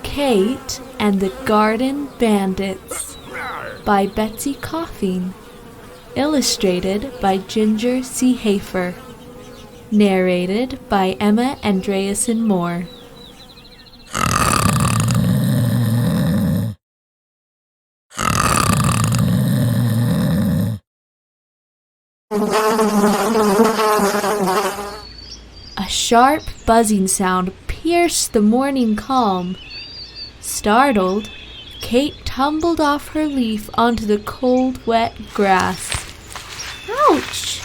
Cate and the Garden Bandits by Betsy Coffeen. Illustrated by Ginger C. Hafer. Narrated by Emma Andreasen Moore. A sharp buzzing sound pierced the morning calm. Startled, Cate tumbled off her leaf onto the cold, wet grass. "Ouch!"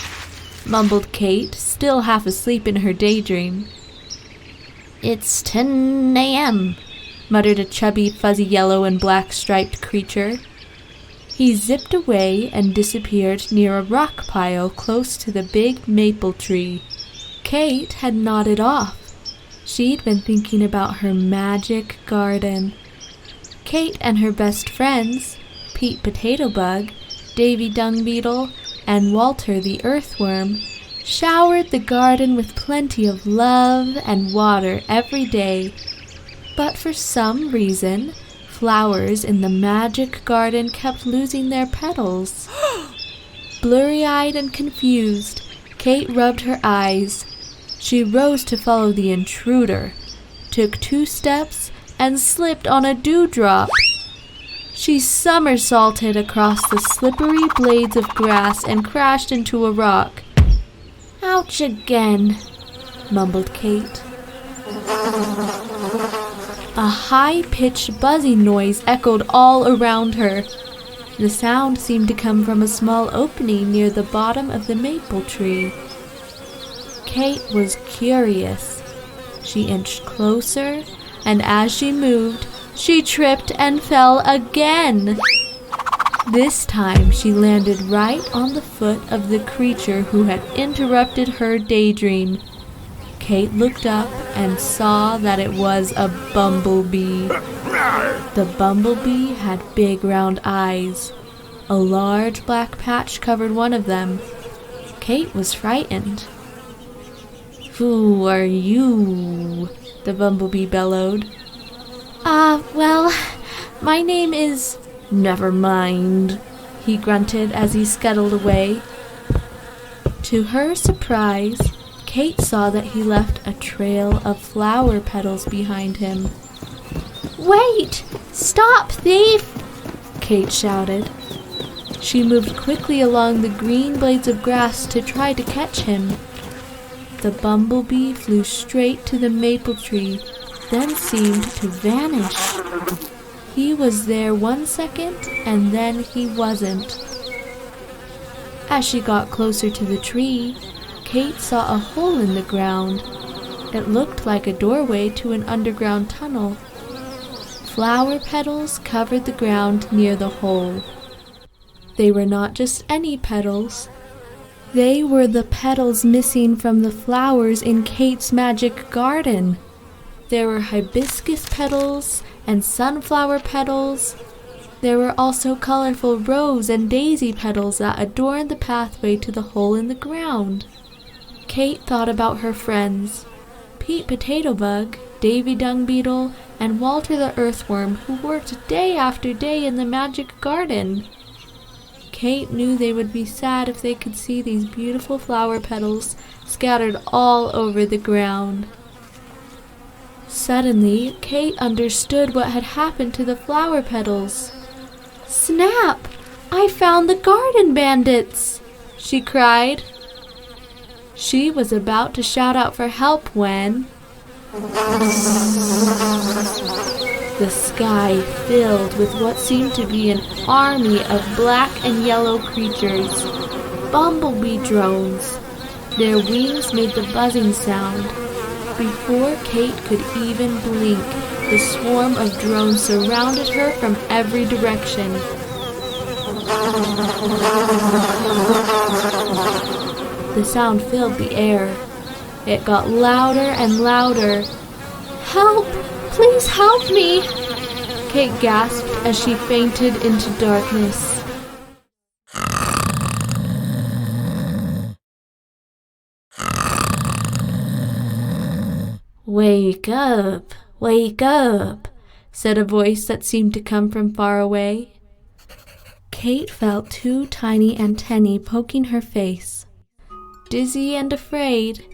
mumbled Cate, still half asleep in her daydream. "It's 10 a.m., muttered a chubby, fuzzy yellow and black striped creature. He zipped away and disappeared near a rock pile close to the big maple tree. Cate had nodded off. She'd been thinking about her magic garden. Cate and her best friends, Pete Potato Bug, Davy Dung Beetle, and Walter the Earthworm, showered the garden with plenty of love and water every day. But for some reason, flowers in the magic garden kept losing their petals. Blurry-eyed and confused, Cate rubbed her eyes. She rose to follow the intruder, took 2 steps, and slipped on a dewdrop. She somersaulted across the slippery blades of grass and crashed into a rock. "Ouch again," mumbled Cate. A high-pitched buzzing noise echoed all around her. The sound seemed to come from a small opening near the bottom of the maple tree. Cate was curious. She inched closer, and as she moved, she tripped and fell again. This time she landed right on the foot of the creature who had interrupted her daydream. Cate looked up and saw that it was a bumblebee. The bumblebee had big round eyes. A large black patch covered one of them. Cate was frightened. "Who are you?" the bumblebee bellowed. Well, my name is—" "Never mind," he grunted as he scuttled away. To her surprise, Cate saw that he left a trail of flower petals behind him. "Wait! Stop, thief!" Cate shouted. She moved quickly along the green blades of grass to try to catch him. The bumblebee flew straight to the maple tree, then seemed to vanish. He was there 1 second, and then he wasn't. As she got closer to the tree, Cate saw a hole in the ground. It looked like a doorway to an underground tunnel. Flower petals covered the ground near the hole. They were not just any petals. They were the petals missing from the flowers in Cate's magic garden. There were hibiscus petals and sunflower petals. There were also colorful rose and daisy petals that adorned the pathway to the hole in the ground. Cate thought about her friends, Pete Potato Bug, Davy Dung Beetle, and Walter the Earthworm, who worked day after day in the magic garden. Cate knew they would be sad if they could see these beautiful flower petals scattered all over the ground. Suddenly, Cate understood what had happened to the flower petals. "Snap! I found the garden bandits!" she cried. She was about to shout out for help when the sky filled with what seemed to be an army of black and yellow creatures, bumblebee drones. Their wings made the buzzing sound. Before Cate could even blink, the swarm of drones surrounded her from every direction. The sound filled the air. It got louder and louder. "Help! Please help me!" Cate gasped as she fainted into darkness. "Wake up," said a voice that seemed to come from far away. Cate felt two tiny antennae poking her face. Dizzy and afraid,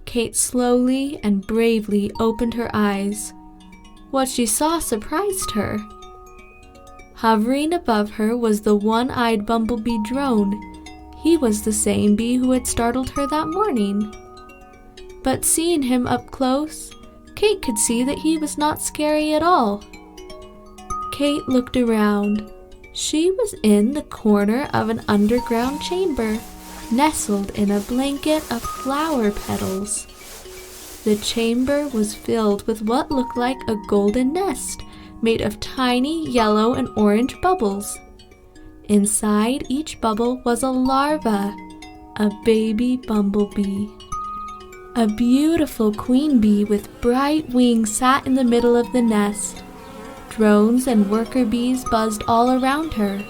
Cate slowly and bravely opened her eyes. What she saw surprised her. Hovering above her was the one-eyed bumblebee drone. He was the same bee who had startled her that morning. But seeing him up close, Cate could see that he was not scary at all. Cate looked around. She was in the corner of an underground chamber, nestled in a blanket of flower petals. The chamber was filled with what looked like a golden nest made of tiny yellow and orange bubbles. Inside each bubble was a larva, a baby bumblebee. A beautiful queen bee with bright wings sat in the middle of the nest. Drones and worker bees buzzed all around her.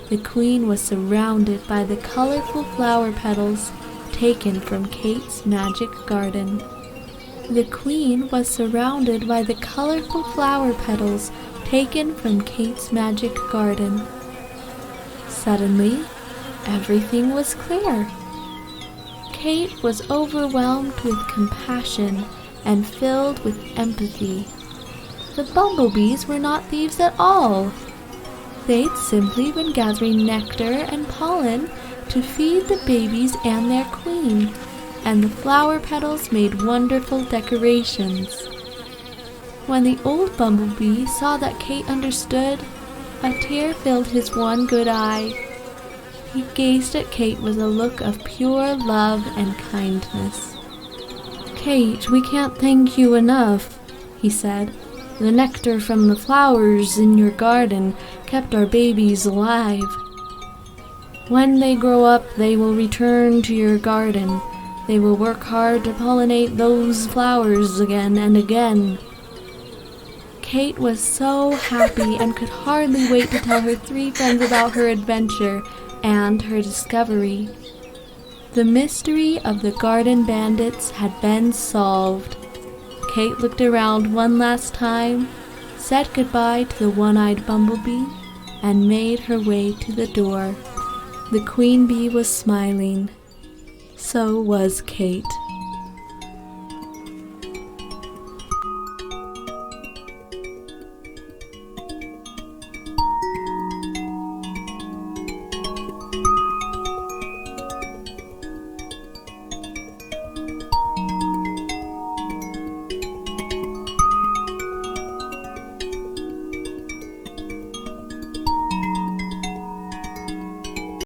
The queen was surrounded by the colorful flower petals taken from Cate's magic garden. The queen was surrounded by the colorful flower petals taken from Cate's magic garden. Suddenly, everything was clear. Cate was overwhelmed with compassion and filled with empathy. The bumblebees were not thieves at all. They'd simply been gathering nectar and pollen to feed the babies and their queen, and the flower petals made wonderful decorations. When the old bumblebee saw that Cate understood, a tear filled his one good eye. He gazed at Cate with a look of pure love and kindness. "Cate, we can't thank you enough," he said. "The nectar from the flowers in your garden kept our babies alive. When they grow up, they will return to your garden. They will work hard to pollinate those flowers again and again." Cate was so happy and could hardly wait to tell her three friends about her adventure and her discovery. The mystery of the garden bandits had been solved. Cate looked around one last time, said goodbye to the one-eyed bumblebee, and made her way to the door. The queen bee was smiling. So was Cate.